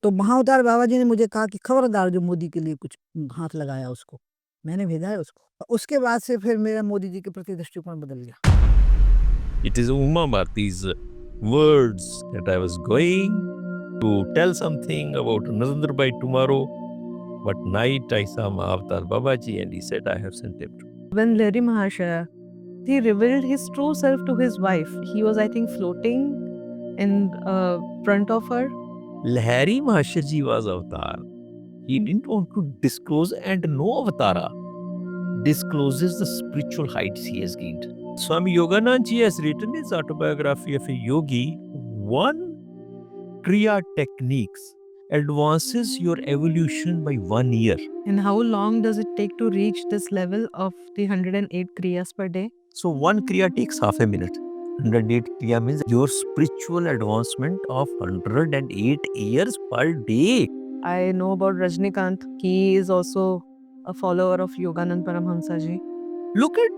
तो महाअवतार बाबा जी ने मुझे कहा कि खबरदार जो मोदी के लिए कुछ हाथ लगाया उसको, मैंने भेजा है उसको। उसके बाद से फिर मेरा मोदी जी के प्रति दृष्टिकोण बदल गया। It is Uma Bharti's words that I was going to tell something about Narendra Bhai tomorrow, but night I saw Mahavatar Babaji and he said I have sent him to. When Lahiri Mahashaya, he revealed his true self to his wife. He was, I think, floating in front of her. Lahiri Mahashaji was Avatar. He didn't want to disclose, and no Avatara discloses the spiritual heights he has gained. Swami Yoganand Ji has written his autobiography of a yogi. One Kriya techniques advances your evolution by 1 year. And how long does it take to reach this level of the 108 Kriyas per day? So one Kriya takes half a minute. 108 Kriya means your spiritual advancement of 108 years per day. I know about Rajnikant. He is also a follower of Yoganand Paramhamsa Ji. Look at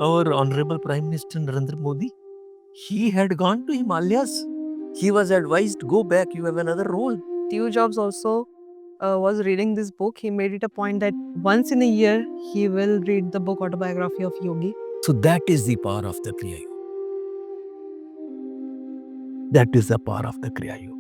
our Honorable Prime Minister Narendra Modi. He had gone to Himalayas. He was advised, go back, you have another role. Steve Jobs also was reading this book. He made it a point that once in a year, he will read the book Autobiography of Yogi. So that is the power of the Kriya Yoga. That is the power of the Kriya Yoga.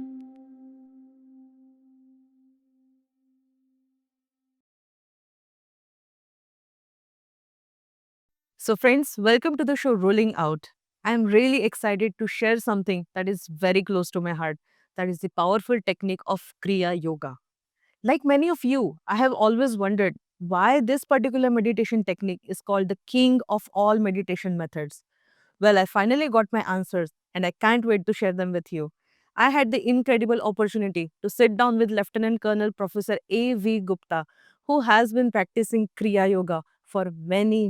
So friends, welcome to the show Rolling Out. I am really excited to share something that is very close to my heart. That is the powerful technique of Kriya Yoga. Like many of you, I have always wondered why this particular meditation technique is called the king of all meditation methods. Well, I finally got my answers and I can't wait to share them with you. I had the incredible opportunity to sit down with Lieutenant Colonel Professor A.V. Gupta, who has been practicing Kriya Yoga for many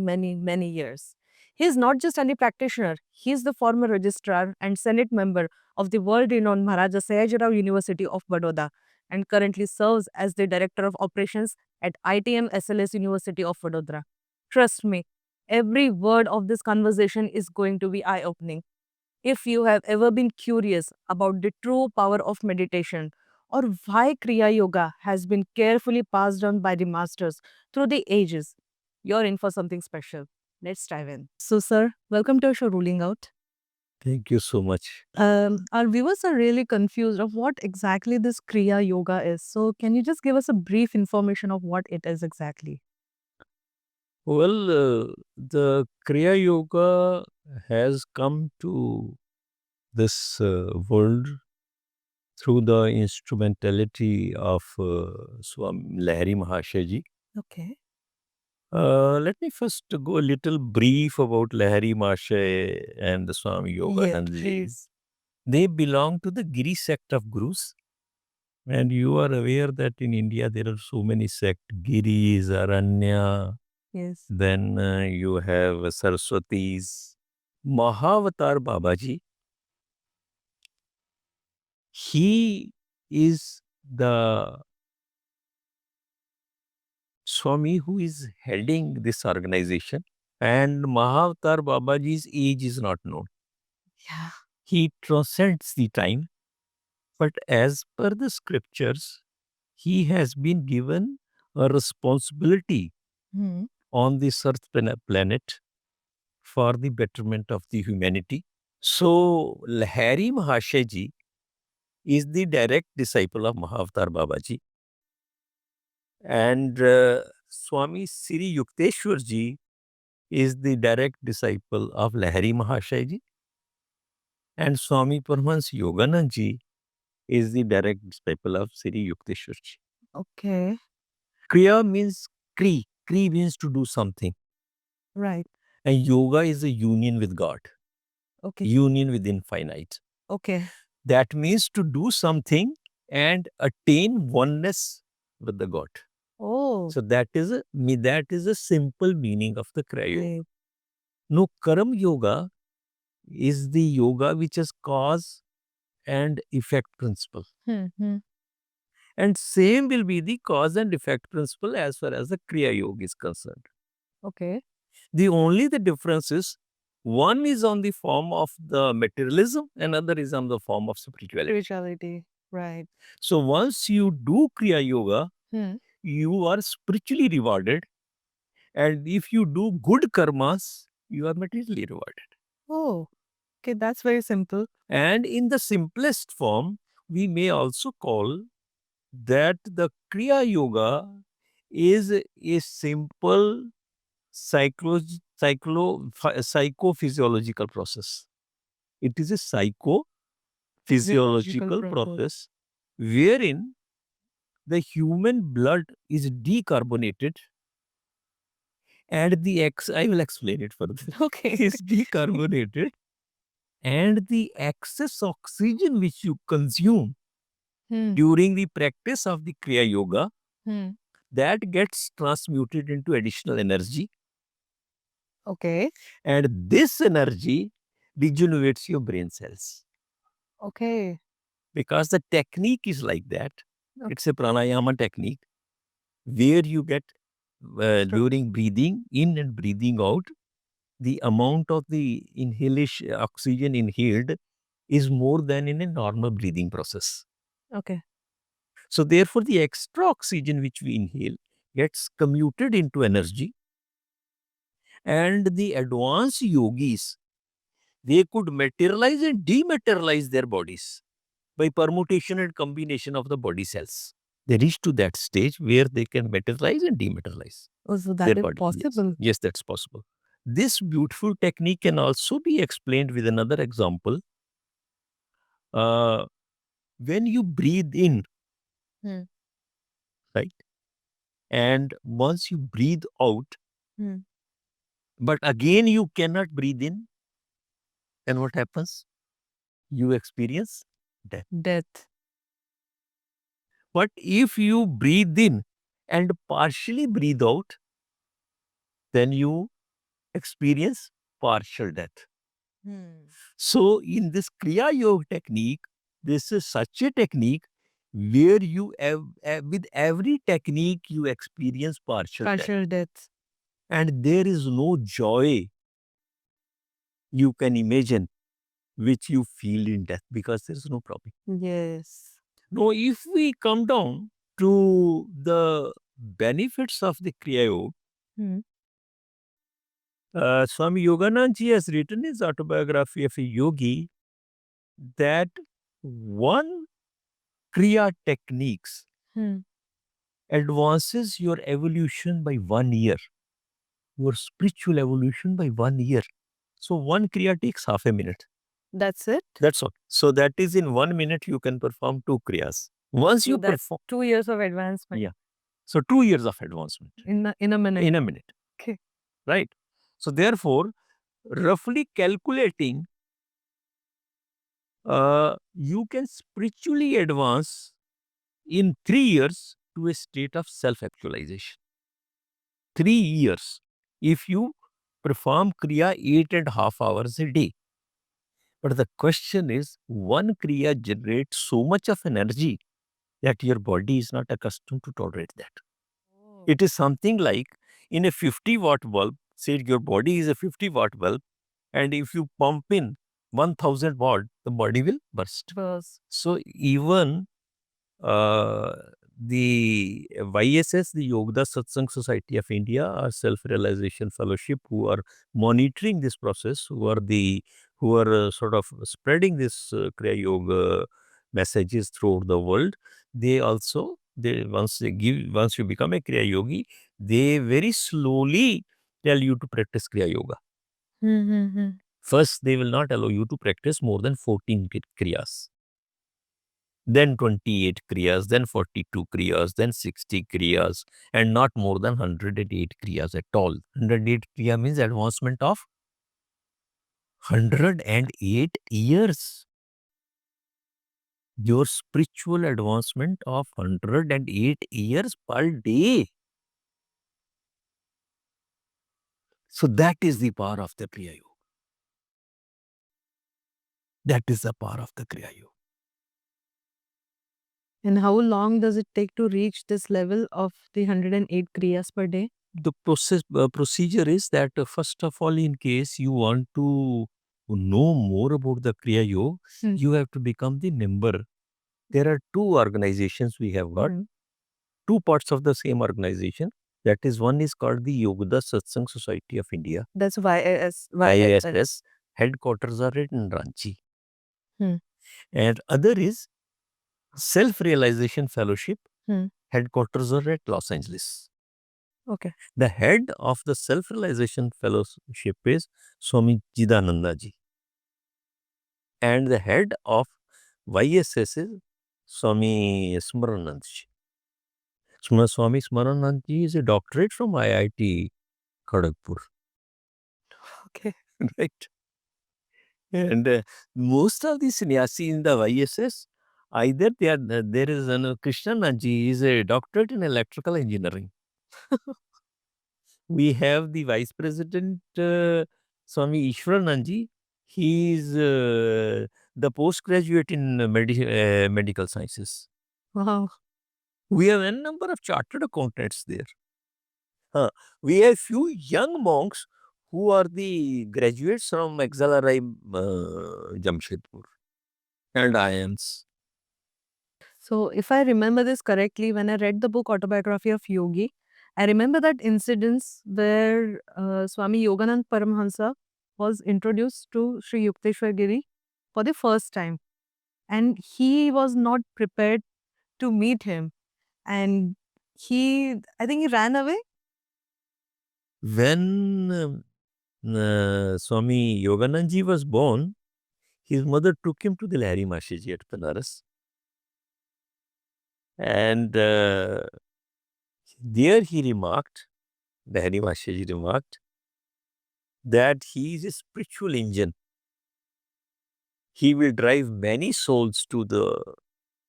years. He is not just any practitioner, he is the former registrar and Senate member of the world-renowned Maharaja Sayajirao University of Baroda and currently serves as the Director of Operations at ITM SLS University of Vadodara. Trust me, every word of this conversation is going to be eye-opening. If you have ever been curious about the true power of meditation or why Kriya Yoga has been carefully passed down by the masters through the ages, you're in for something special. Let's dive in. So, sir, welcome to our show Ruling Out. Thank you so much. Our viewers are really confused of what exactly this Kriya Yoga is. So, can you just give us a brief information of what it is exactly? Well, the Kriya Yoga has come to this world through the instrumentality of Swami Lahiri Mahashaji. Okay. Let me first go a little brief about Lahiri Mahasaya and the Swami Yoganand Ji. please. They belong to the Giri sect of Gurus. And you are aware that in India there are so many sects, Giris, Aranya, Yes. then you have Saraswatis. Mahavatar Babaji, he is the Swami who is heading this organization. And Mahavatar Babaji's age is not known. Yeah. He transcends the time. But as per the scriptures, he has been given a responsibility Hmm. on this earth planet for the betterment of the humanity. So, Lahiri Mahashaji is the direct disciple of Mahavatar Babaji. And Swami Sri Yukteswar Ji is the direct disciple of Lahiri Mahashaji. And Swami Paramahansa Yoganand Ji is the direct disciple of Sri Yukteswar Ji. Okay. Kriya means Kri. Kri means to do something. Right. And yoga is a union with God, Okay. union with infinite. Okay. That means to do something and attain oneness with the God. Oh. So that is a simple meaning of the Kriya Yoga. Great. No, Karam Yoga is the yoga which is cause and effect principle. And same will be the cause and effect principle as far as the Kriya Yoga is concerned. Okay. The difference is one is on the form of the materialism, another is on the form of spirituality. Spirituality. Right. So once you do Kriya Yoga, Hmm. you are spiritually rewarded. And if you do good karmas, you are materially rewarded. Oh, okay, that's very simple. And in the simplest form, we may also call that the Kriya Yoga is a simple psychophysiological process. It is a Physiological psychophysiological process wherein the human blood is decarbonated and I will explain it further. Okay. Is decarbonated and the excess oxygen which you consume Hmm. during the practice of the Kriya Yoga, Hmm. that gets transmuted into additional energy, Okay. and this energy regenerates your brain cells. Okay. Because the technique is like that. Okay. It's a pranayama technique where you get during breathing in and breathing out, the amount of the inhalation oxygen inhaled is more than in a normal breathing process. Okay. So therefore, the extra oxygen which we inhale gets commuted into energy, and the advanced yogis, they could materialize and dematerialize their bodies by permutation and combination of the body cells. They reach to that stage where they can materialize and dematerialize Oh, so their that is body. Yes. possible. Yes, that's possible. This beautiful technique can also be explained with another example. When you breathe in, Hmm. right, and once you breathe out, Hmm. but again you cannot breathe in, then what happens? You experience death. Death. But if you breathe in and partially breathe out, then you experience partial death. Hmm. So in this Kriya Yoga technique, this is such a technique where you with every technique you experience partial death. Partial death. And there is no joy you can imagine which you feel in death because there is no problem. Yes. Now, if we come down to the benefits of the Kriya Yoga, Hmm. Swami Yoganand ji has written his autobiography of a yogi that one Kriya techniques Hmm. advances your evolution by 1 year, your spiritual evolution by 1 year. So one Kriya takes half a minute. That's it. That's all. So that is in 1 minute you can perform 2 Kriyas. Once So you that's perform, 2 years of advancement. Yeah. So 2 years of advancement In a minute. in a minute. Okay. Right. So therefore, roughly calculating, you can spiritually advance in 3 years to a state of self-actualization. 3 years. If you perform Kriya 8.5 hours a day. But the question is, one Kriya generates so much of energy that your body is not accustomed to tolerate that. Oh. It is something like in a 50-watt bulb, say your body is a 50-watt bulb, and if you pump in 1000 watt, the body will burst. Burst. So even the YSS, the Yoga Satsang Society of India, or Self-Realization Fellowship, who are monitoring this process, who are sort of spreading this Kriya Yoga messages throughout the world, they also, once you become a Kriya Yogi, they very slowly tell you to practice Kriya Yoga. Hmm. First, they will not allow you to practice more than 14 Kriyas. Then 28 Kriyas, then 42 Kriyas, then 60 Kriyas, and not more than 108 Kriyas at all. 108 Kriya means advancement of 108 years. Your spiritual advancement of 108 years per day. So that is the power of the Kriya Yoga. That is the power of the Kriya Yoga. And how long does it take to reach this level of the 108 kriyas per day? The procedure is that first of all, in case you want to know more about the Kriya Yoga, Hmm. you have to become the member there are two organizations we have got, Hmm. two parts of the same organization. That is, one is called the Yogda Satsang Society of India, That's YAS. IASS. Headquarters are in Ranchi. Hmm. And other is Self-Realization Fellowship. Hmm. Headquarters are at Los Angeles. Okay. The head of the Self-Realization Fellowship is Swami Chidananda ji. And the head of YSS is Swami Smaranand ji. Swami Smaranand ji is a doctorate from IIT Kharagpur. Okay. Right. And most of the sannyasis in the YSS, either they are, there is Krishnanand ji is a doctorate in electrical engineering. We have the vice president, Swami Ishwaranand ji. He is the postgraduate in medical sciences. Wow. We have a number of chartered accountants there. We have few young monks who are the graduates from XLRI Jamshedpur and IIMs. So, if I remember this correctly, when I read the book Autobiography of Yogi, I remember that incidents where Swami Yoganand Paramhansa was introduced to Sri Yukteswar Giri for the first time. And he was not prepared to meet him. And I think he ran away. When Swami Yoganand ji was born, his mother took him to the Lahiri Maharshi at Banaras. And there he remarked, Lahiri Maharshi remarked, that he is a spiritual engine. He will drive many souls to the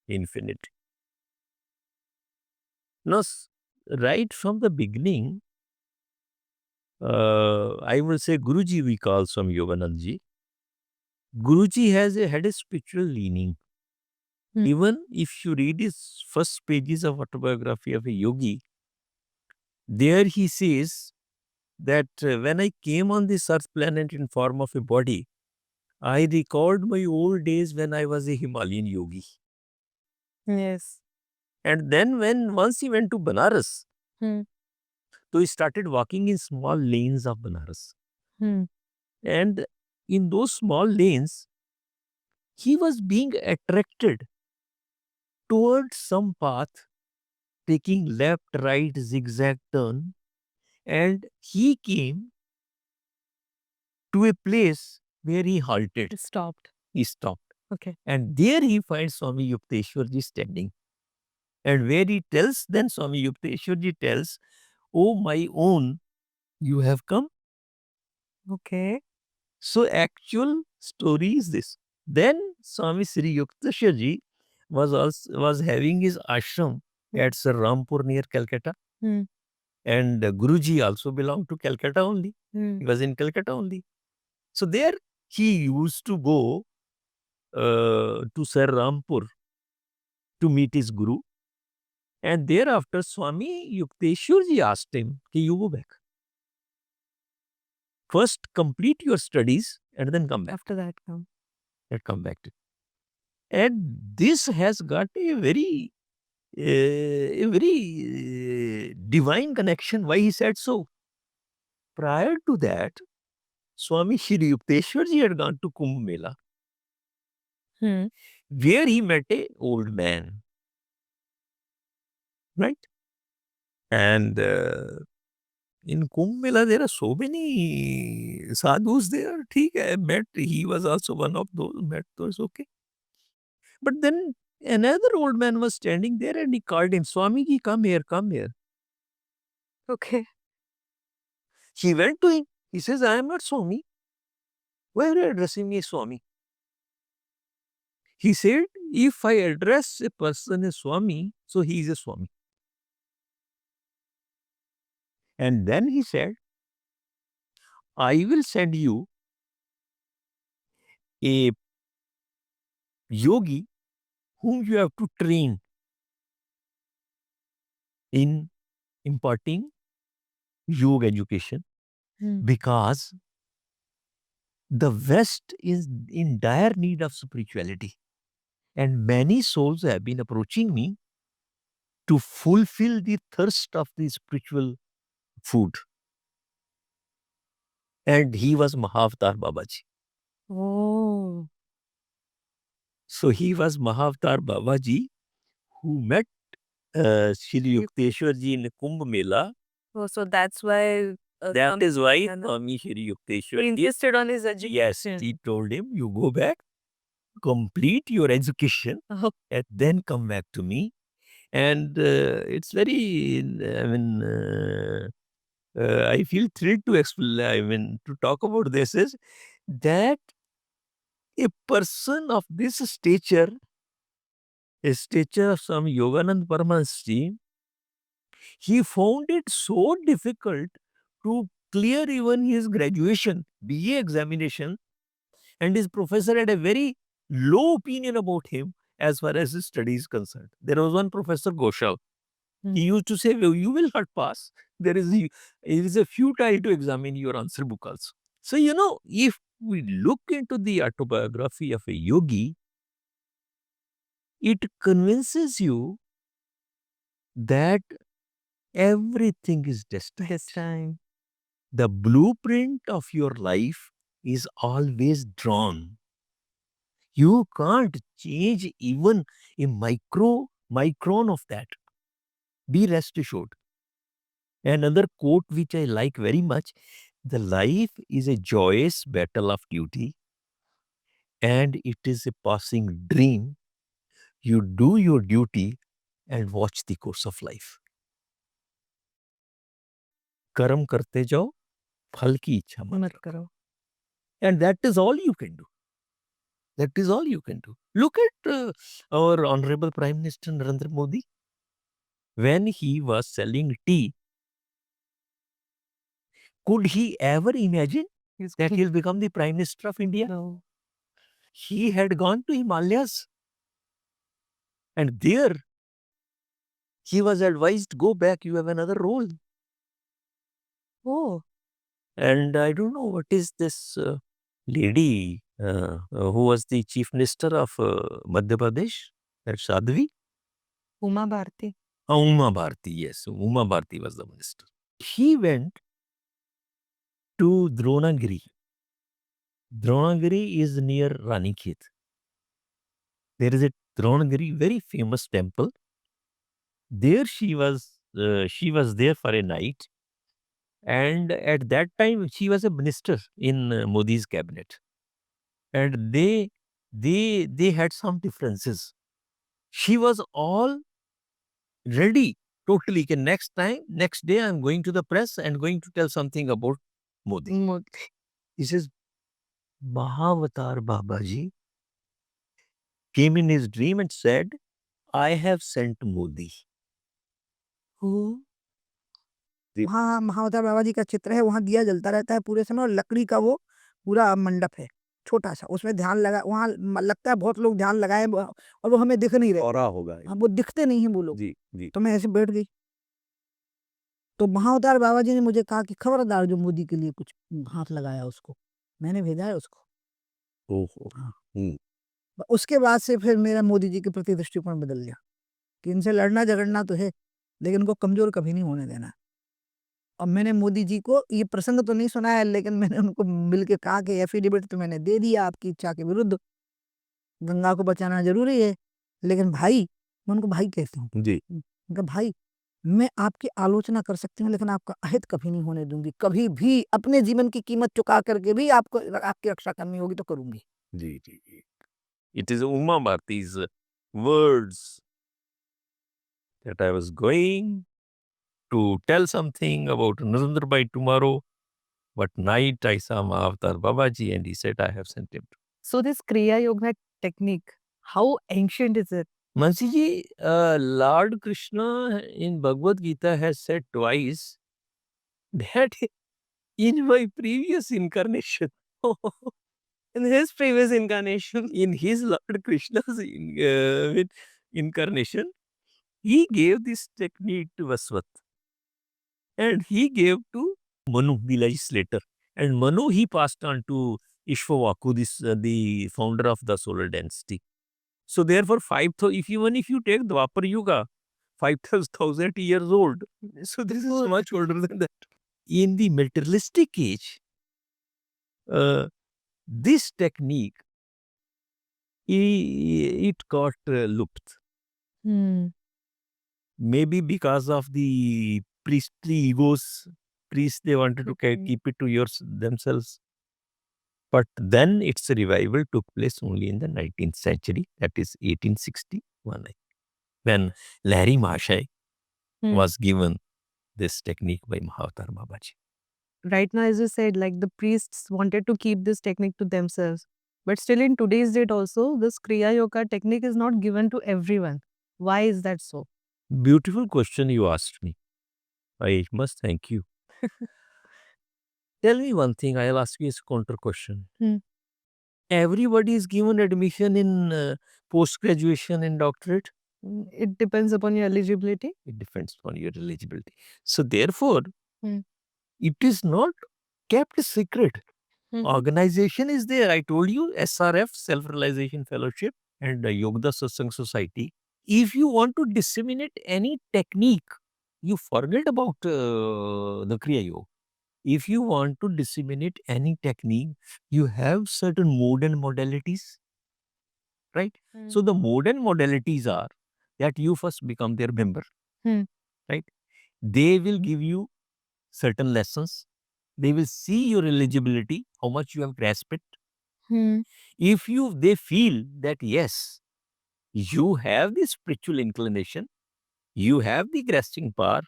infinite. Now, right from the beginning, I will say Guruji we call Swami Yoganand ji. Guruji had a spiritual leaning. Hmm. Even if you read his first pages of Autobiography of a Yogi, there he says that when I came on this earth planet in form of a body, I recalled my old days when I was a Himalayan yogi. Yes. And then once he went to Banaras, Hmm. so he started walking in small lanes of Banaras. Hmm. And in those small lanes, he was being attracted towards some path, taking left, right, zigzag turn. And he came to a place where he halted. It stopped. He stopped. Okay. And there he finds Swami Yukteswar ji standing. And where he tells, then Swami Yukteswar ji tells, "Oh, my own, you have come." Okay. So actual story is this. Then Swami Sri Yukteswar ji was having his ashram at Sir Rampur near Calcutta. Hmm. And Guruji also belonged to Calcutta only. Hmm. He was in Calcutta only. So there he used to go to Sir Rampur to meet his Guru. And thereafter Swami Yukteswar ji asked him, "Ki you go back. First complete your studies and then come back." After that, come. And come back to. And this has got a very divine connection. Why he said so? Prior to that, Swami Shri Yukteswar ji had gone to Kumbh Mela, Hmm. where he met a old man, right? And in Kumbh Mela, there are so many sadhus there. ठीक है, met. He was also one of those met. Those okay. But then another old man was standing there, and he called him, "Swamiji, come here, come here." Okay. He went to him. He says, "I am not Swami. Why are you addressing me as Swami?" He said, "If I address a person as Swami, so he is a Swami." And then he said, "I will send you a yogi whom you have to train in imparting yoga education, Hmm. because the West is in dire need of spirituality. and many souls have been approaching me to fulfill the thirst of the spiritual food. And he was Mahavatar Babaji. Oh. So he was Mahavatar Babaji who met Shri Yukteswar ji in Kumbh Mela. Oh, so that's why That is why Swami Swami Shri Yukteswar ji, insisted on his yes, education. he told him, you go back, complete your education, Oh, and then come back to me. And it's very, I feel thrilled to explain, to talk about this is that a person of this stature, a stature of Swami Yoganand Paramahansa ji, he found it so difficult to clear even his graduation, BA examination, and his professor had a very low opinion about him as far as his study is concerned. There was one Professor Ghoshal. He used to say, well, you will not pass. It is a futile to examine your answer book also. So, if we look into the autobiography of a yogi, it convinces you that everything is destined. this time. The blueprint of your life is always drawn. You can't change even a micron of that. Be rest assured. Another quote which I like very much, the life is a joyous battle of duty and it is a passing dream. You do your duty and watch the course of life. कर्म करते जाओ, फल की इच्छा मत मत रखो. करो. And that is all you can do. That is all you can do. Look at our Honorable Prime Minister Narendra Modi. When he was selling tea, could he ever imagine that he'll become the Prime Minister of India? No. He had gone to Himalayas. And there, he was advised, go back, you have another role. Oh. And I don't know what is this lady who was the Chief Minister of Madhya Pradesh, that Sadhvi. Uma Bharti. Uma Bharti, yes. Uma Bharti was the minister. He went to Dronagiri. Dronagiri is near Ranikhet. There is a Dronagiri, very famous temple. There she was there for a night. And at that time, she was a minister in Modi's cabinet. And they had some differences. She was all ready totally. Next day, I'm going to the press and going to tell something about Modi. He says, Mahavatar Babaji came in his dream and said, I have sent Modi. Who? वहाँ महाअवतार बाबा जी का चित्र है, वहाँ दिया जलता रहता है पूरे समय और लकड़ी का वो पूरा मंडप है, छोटा सा, उसमें ध्यान लगा, वहाँ लगता है बहुत लोग ध्यान लगाए और वो हमें दिख नहीं रहे. औरा होगा. हाँ, वो दिखते नहीं है वो लोग. जी, जी. तो मैं ऐसे बैठ गई. तो महाअवतार बाबा जी ने मुझे कहा कि खबरदार जो मोदी के लिए कुछ हाथ लगाया उसको. मैंने भेजा है उसको. ओहो. हाँ. उसके बाद से फिर मेरा मोदी जी के प्रति दृष्टिकोण बदल गया कि इनसे लड़ना झगड़ना तो है, लेकिन उनको कमजोर कभी नहीं होने देना. और मैंने मोदी जी को ये प्रसंग तो नहीं सुना है, लेकिन मैंने उनको मिलके कहा कि एफिडेविट तो मैंने दे दिया आपकी इच्छा के विरुद्ध, गंगा को बचाना जरूरी है, लेकिन भाई, मैं उनको भाई कहती हूँ. जी. उनका भाई, मैं आपकी आलोचना कर सकती हूँ, लेकिन आपका अहित कभी नहीं होने दूंगी. कभी भी अपने जीवन की कीमत चुका करके भी आपको आपकी रक्षा करनी होगी तो करूंगी. जी, जी, जी. It is Uma Bharti's words that I was going to tell something about Narendra Bhai tomorrow, but night I saw Mahavatar Babaji and he said, I have sent him. So this Kriya Yoga technique, how ancient is it? Mansi ji, Lord Krishna in Bhagavad Gita has said twice that in my previous incarnation, In his previous incarnation. in his Lord Krishna's incarnation, he gave this technique to Vasvat. And he gave to Manu, the legislator. And Manu, he passed on to Ishwavaku, the founder of the solar dynasty. So therefore, even if you take Dwapar Yuga, 5,000 years old, so this is much older than that. In the materialistic age, this technique, it got looped. Maybe because of the priestly egos, priests, they wanted to keep it to themselves. But then its revival took place only in the 19th century, that is 1861, when Lahiri Mahashaya was given this technique by Mahavatar Babaji. Right now, as you said, like the priests wanted to keep this technique to themselves. But still in today's date also, this Kriya Yoga technique is not given to everyone. Why is that so? Beautiful question you asked me. I must thank you. Tell me one thing, I'll ask you a counter question. Everybody is given admission in post-graduation and doctorate? It depends upon your eligibility. It depends on your eligibility. So therefore, Hmm. it is not kept secret. Organization is there. I told you, SRF, Self-Realization Fellowship, and Yogda Satsang Society. If you want to disseminate any technique, you forget about the Kriya Yoga. If you want to disseminate any technique, you have certain mode and modalities, right? So the mode and modalities are that you first become their member, right? They will give you certain lessons. They will see your eligibility, how much you have grasped it. If they feel that yes, you have the spiritual inclination, you have the grasping power,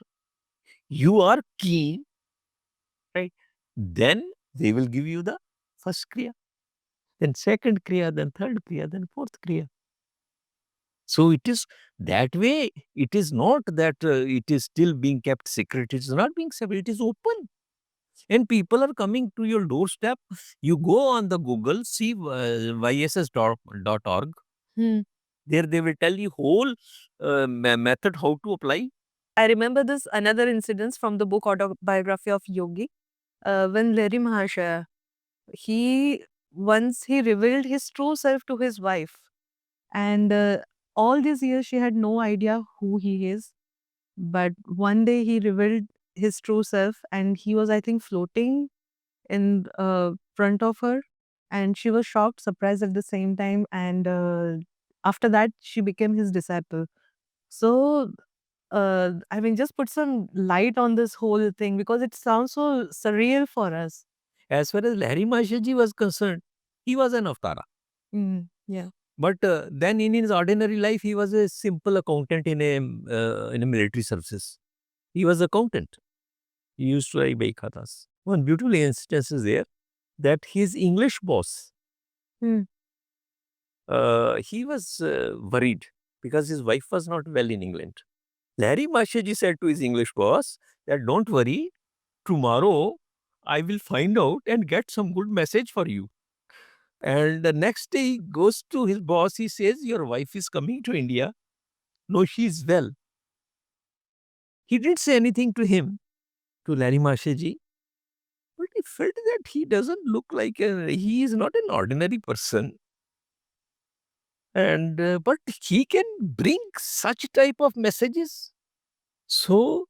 you are keen, right? Then they will give you the first kriya, then second kriya, then third kriya, then fourth kriya. So it is that way. It is not that it is still being kept secret. It is not being secret. It is open. And people are coming to your doorstep. You go on the Google, see yss.org. There they will tell you whole method how to apply. I remember this another incident from the book Autobiography of Yogi. When Lahiri Mahashaya, once he revealed his true self to his wife. And all these years she had no idea who he is. But one day he revealed his true self and he was, I think, floating in front of her. And she was shocked, surprised at the same time. And after that, she became his disciple. So, I mean, just put some light on this whole thing because it sounds so surreal for us. As far as Lahiri Mahashaya was concerned, he was an avatara. Yeah. But then in his ordinary life, he was a simple accountant in a military services. He was accountant. He used to write Baikatas. One beautiful instance is there that his English boss, he was worried because his wife was not well in England. Lahiri Mahashaya said to his English boss that don't worry, tomorrow I will find out and get some good message for you. And the next day he goes to his boss, he says, your wife is coming to India. No, she is well. He didn't say anything to him, to Lahiri Mahashaya, but he felt that he doesn't look like he is not an ordinary person. And but he can bring such type of messages. So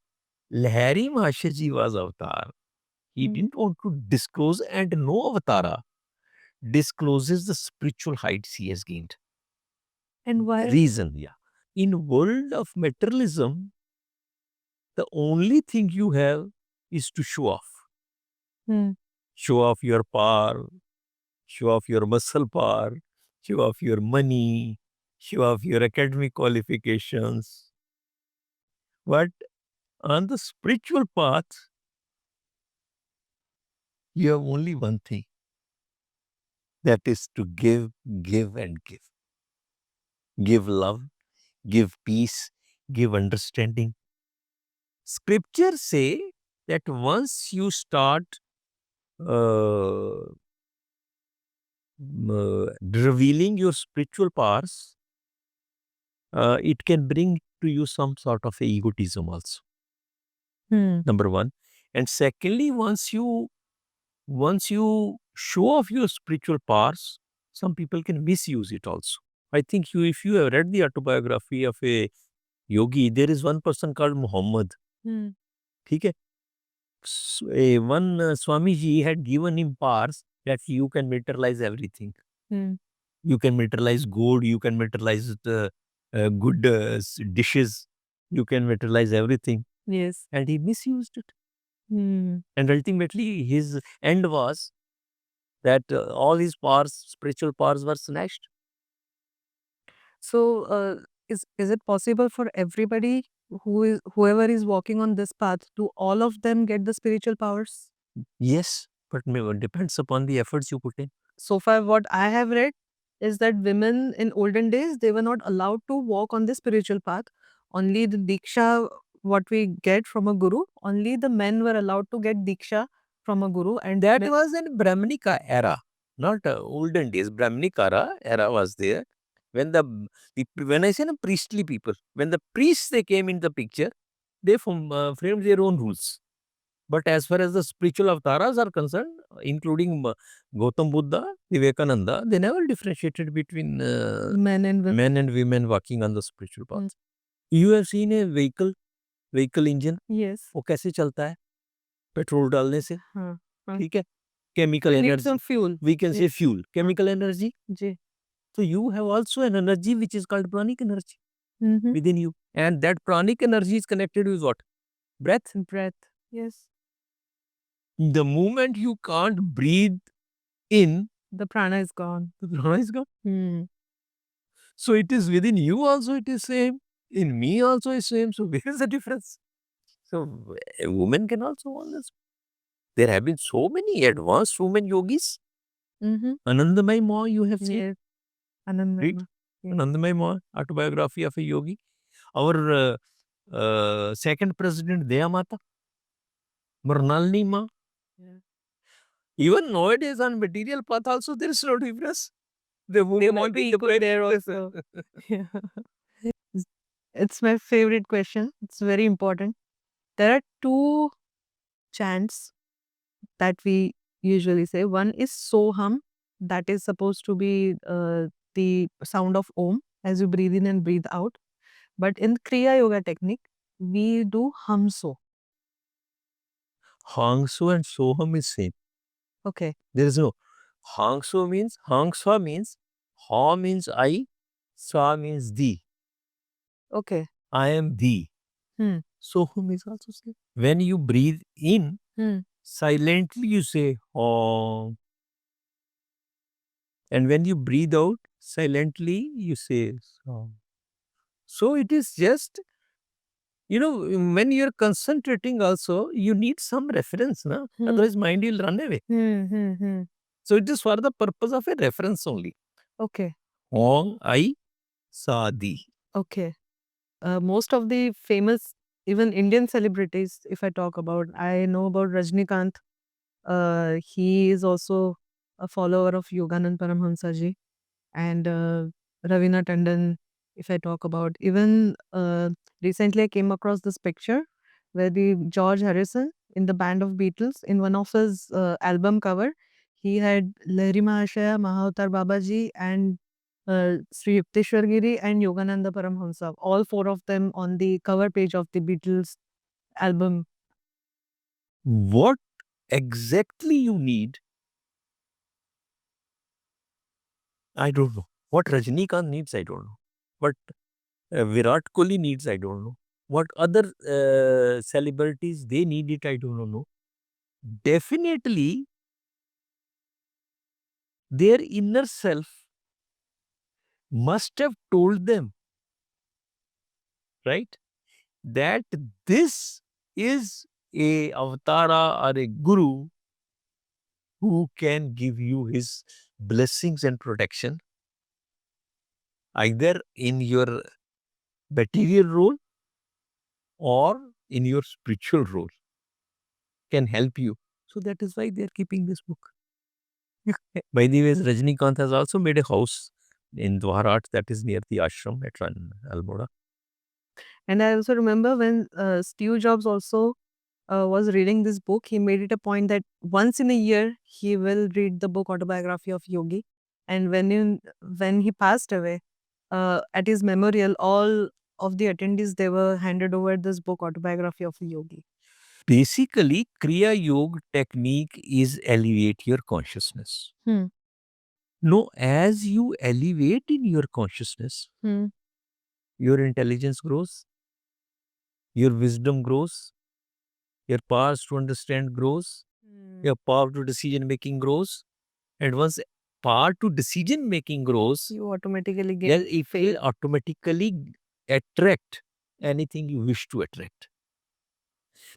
Lahiri Mahashaya was avatar. He didn't want to disclose, and no avatara discloses the spiritual heights he has gained. And why? Reason, yeah. In world of materialism, the only thing you have is to show off. Show off your power, show off your muscle power, show off your money, show off your academic qualifications. But on the spiritual path, you have only one thing. That is to give, give and give. Give love, give peace, give understanding. Scriptures say that once you start revealing your spiritual powers, it can bring to you some sort of egotism also. Number one. And secondly, once you show off your spiritual powers, some people can misuse it also. I think if you have read the autobiography of a yogi, there is one person called Muhammad. ठीक है? One Swamiji had given him powers that you can materialize everything. You can materialize gold, you can materialize good dishes, you can materialize everything. Yes. And he misused it. And ultimately, his end was that all his powers, spiritual powers, were snatched. So, is it possible for everybody whoever is walking on this path, do all of them get the spiritual powers? Yes, but it depends upon the efforts you put in. So far, what I have read is that women in olden days, they were not allowed to walk on the spiritual path. Only the diksha, what we get from a guru, only the men were allowed to get diksha from a guru, and That men- was in Brahmanika era, not olden days. Brahmanika era was there. When when I say the priestly people, when the priests they came in the picture, they framed their own rules. But as far as the spiritual avatars are concerned, including Gautam Buddha, Vivekananda, they never differentiated between men and women. men and women walking on the spiritual path. Mm. You have seen a vehicle engine, Yes. वो कैसे चलता है? Petrol डालने से, हाँ, हाँ. ठीक है? Chemical Need energy, some fuel. we can say fuel, chemical energy. Ji. So you have also an energy which is called pranic energy Mhm. within you. And that pranic energy is connected with what? Breath. Breath. Yes. The moment you can't breathe in, The prana is gone. the prana is gone. Hmm. So it is within you also it is same. In me also is same. So where is the difference? So a woman can also want this. There have been so many advanced women yogis. Mm-hmm. Anandamai Ma you have seen. Yes. Anand Read Mehta. Yeah. Anandamai Ma, autobiography of a yogi. Our second president, Daya Mata, Mrinalini Ma. Yeah. Even nowadays on material path also there is no difference. They They want to be equal there also. Yeah. It's my favorite question. It's very important. There are two chants that we usually say. One is Soham, that is supposed to be the sound of Om as you breathe in and breathe out. But in Kriya Yoga technique, we do Hamso. Hangso and Soham is same. Okay. There is no Hangso means Hangsa means Ha means I, Sa means thee. Okay. I am thee. Hmm. Soham is also same. When you breathe in, Hmm. silently you say Om. And when you breathe out, silently you say Som. So it is just, when you're concentrating also, you need some reference, na? Hmm. Otherwise mind will run away. So it is for the purpose of a reference only. Okay. Om, I, Sa, thee. Okay. Most of the famous, even Indian celebrities, if I talk about, I know about Rajnikant. He is also a follower of Yoganand Paramhamsa ji. And Ravina Tandon, if I talk about. Even recently I came across this picture where the George Harrison in the band of Beatles, in one of his album cover, he had Lahiri Mahashaya, Mahavatar Babaji, and Sri Yukteswar Giri and Yogananda Paramhamsa, all four of them on the cover page of the Beatles album. What exactly you need, I don't know. What Rajnikant needs, I don't know. What Virat Kohli needs, I don't know. What other celebrities, they need it, I don't know. Definitely, their inner self must have told them, right, that this is a avatara or a guru who can give you his blessings and protection, either in your material role or in your spiritual role, can help you. So that is why they are keeping this book. By the way, Rajnikant has also made a house in Dwarat that is near the ashram at Almora. And I also remember when Steve Jobs also was reading this book, he made it a point that once in a year he will read the book Autobiography of Yogi. And when he passed away, at his memorial, all of the attendees, they were handed over this book, Autobiography of a Yogi. Basically, Kriya Yoga technique is elevate your consciousness. Hmm. No, as you elevate in your consciousness, Hmm. your intelligence grows, your wisdom grows, your power to understand grows, your power to decision making grows, and once power to decision making grows, You automatically get then it will automatically attract anything you wish to attract.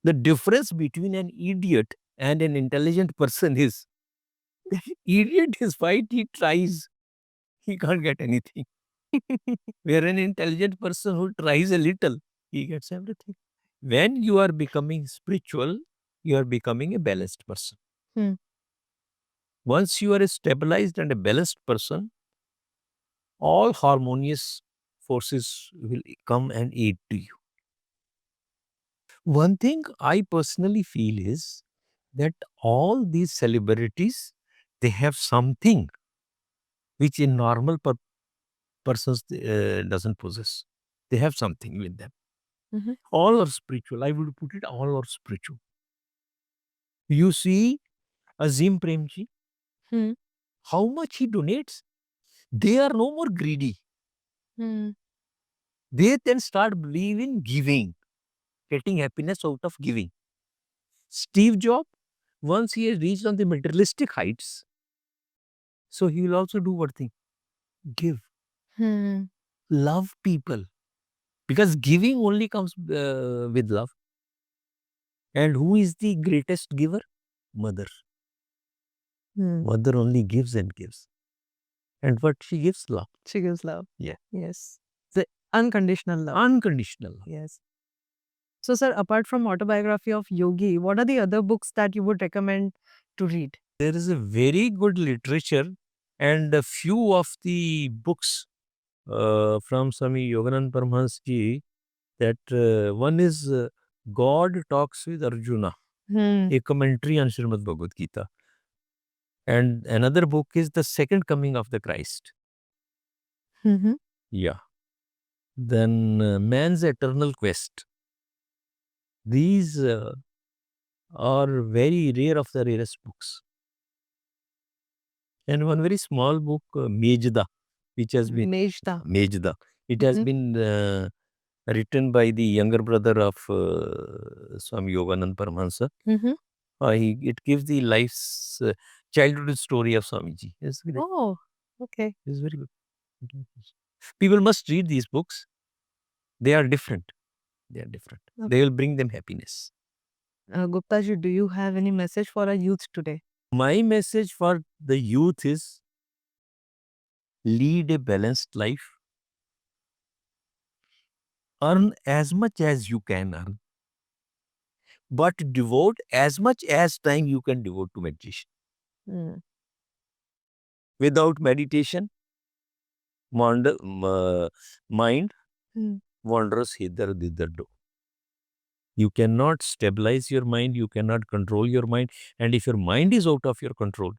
The difference between an idiot and an intelligent person is idiot is fight he tries, he can't get anything. Where an intelligent person who tries a little, he gets everything. When you are becoming spiritual, you are becoming a balanced person. Hmm. Once you are a stabilized and a balanced person, all harmonious forces will come and aid to you. One thing I personally feel is that all these celebrities, they have something which a normal persons doesn't possess. They have something with them. Mhm. All are spiritual. I would put it all are spiritual. You see Azim Premji, Hmm. how much he donates. They are no more greedy. Hmm. They then start believing giving, getting happiness out of giving. Steve Jobs, once he has reached on the materialistic heights, so he will also do what thing? Give. Hmm. Love people. Because giving only comes with love. And who is the greatest giver? Mother. Hmm. Mother only gives and gives. And what she gives? Love. She gives love. Yeah. Yes. The unconditional love. Unconditional love. Yes. So, sir, apart from Autobiography of Yogi, what are the other books that you would recommend to read? There is a very good literature and a few of the books from Swami Yoganand Paramahansa ji, that one is God Talks with Arjuna, Hmm. a commentary on Srimad Bhagavad Gita. And another book is The Second Coming of the Christ. Mm-hmm. Yeah. Then Man's Eternal Quest. These are very rare of the rarest books. And one very small book, Mejda, which has been Mejda. Mejda. It has Mhm. been written by the younger brother of Swami Yoganand Paramahansa. Mm-hmm. It gives the life's childhood story of Swamiji. It's great. Oh, okay. It's very good. People must read these books. They are different. They are different. Okay. They will bring them happiness. Gupta ji, do you have any message for our youth today? My message for the youth is lead a balanced life. Earn as much as you can earn, but devote as much as time you can devote to meditation. Mm. Without meditation, mind Mm. wanders hither thither. You cannot stabilize your mind, you cannot control your mind, and if your mind is out of your control,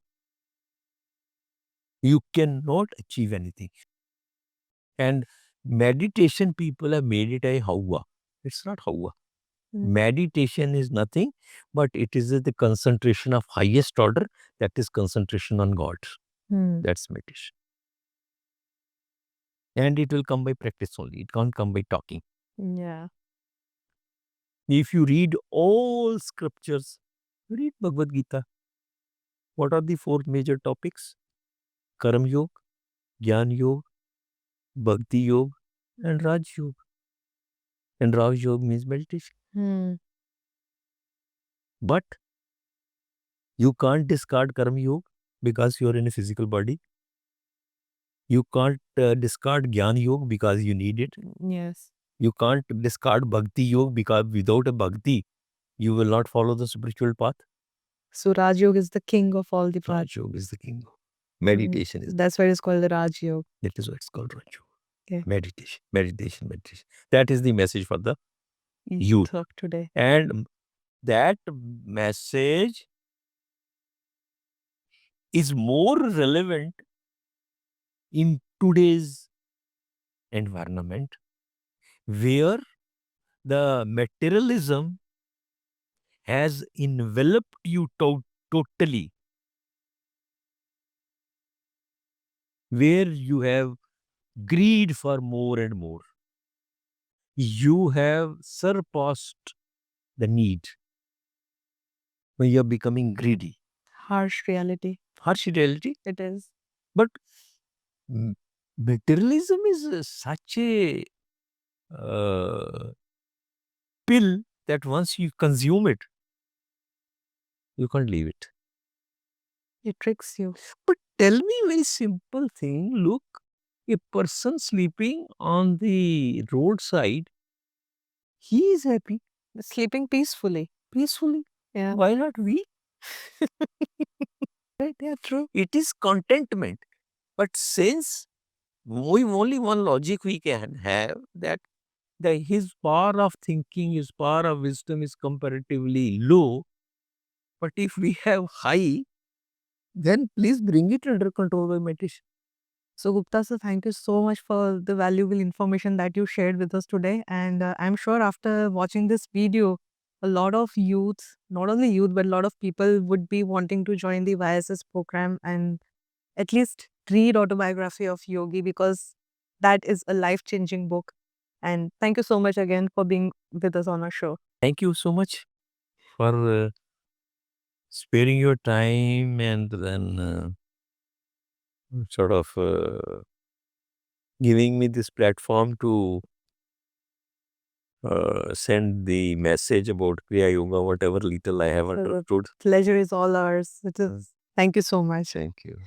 you cannot achieve anything. And meditation, people have made it a hawa. It's not hawa. Mm. Meditation is nothing, but it is the concentration of highest order, that is concentration on God. Mm. That's meditation. And it will come by practice only. It can't come by talking. Yeah. If you read all scriptures, read Bhagavad Gita. What are the four major topics? Karma Yoga, Jnana Yoga, Bhakti Yoga, and Raj Yoga. And Raj Yoga means meditation. Mm. But you can't discard Karma Yoga because you are in a physical body. You can't discard Jnana Yoga because you need it. Yes. You can't discard Bhakti Yoga because without a Bhakti, you will not follow the spiritual path. So Raj Yoga is the king of all the paths. Raj Yoga is the king. Meditation is That's why it's called the Raj Yoga. that is why it's called Raj Yoga. Okay. Meditation, meditation, meditation. That is the message for the youth. Talk today. And that message is more relevant in today's environment where the materialism has enveloped you totally, where you have greed for more and more. You have surpassed the need when you are becoming greedy. Harsh reality. Harsh reality. It is. But materialism is such a pill that once you consume it, you can't leave it. It tricks you. But tell me very simple thing. Look, a person sleeping on the roadside, he is happy, Sleeping peacefully. peacefully. Yeah. Why not we? Right. Yeah, true. It is contentment. But since we only one logic we can have that his power of thinking, his power of wisdom is comparatively low. But if we have high, then please bring it under control by meditation. So, Gupta sir, thank you so much for the valuable information that you shared with us today. And I'm sure after watching this video, a lot of youth, not only youth, but a lot of people would be wanting to join the YSS program and at least read Autobiography of Yogi, because that is a life-changing book. And thank you so much again for being with us on our show. Thank you so much for sparing your time and then sort of giving me this platform to send the message about Kriya Yoga, whatever little I have understood. Pleasure is all ours. It is. Thank you so much. Thank you.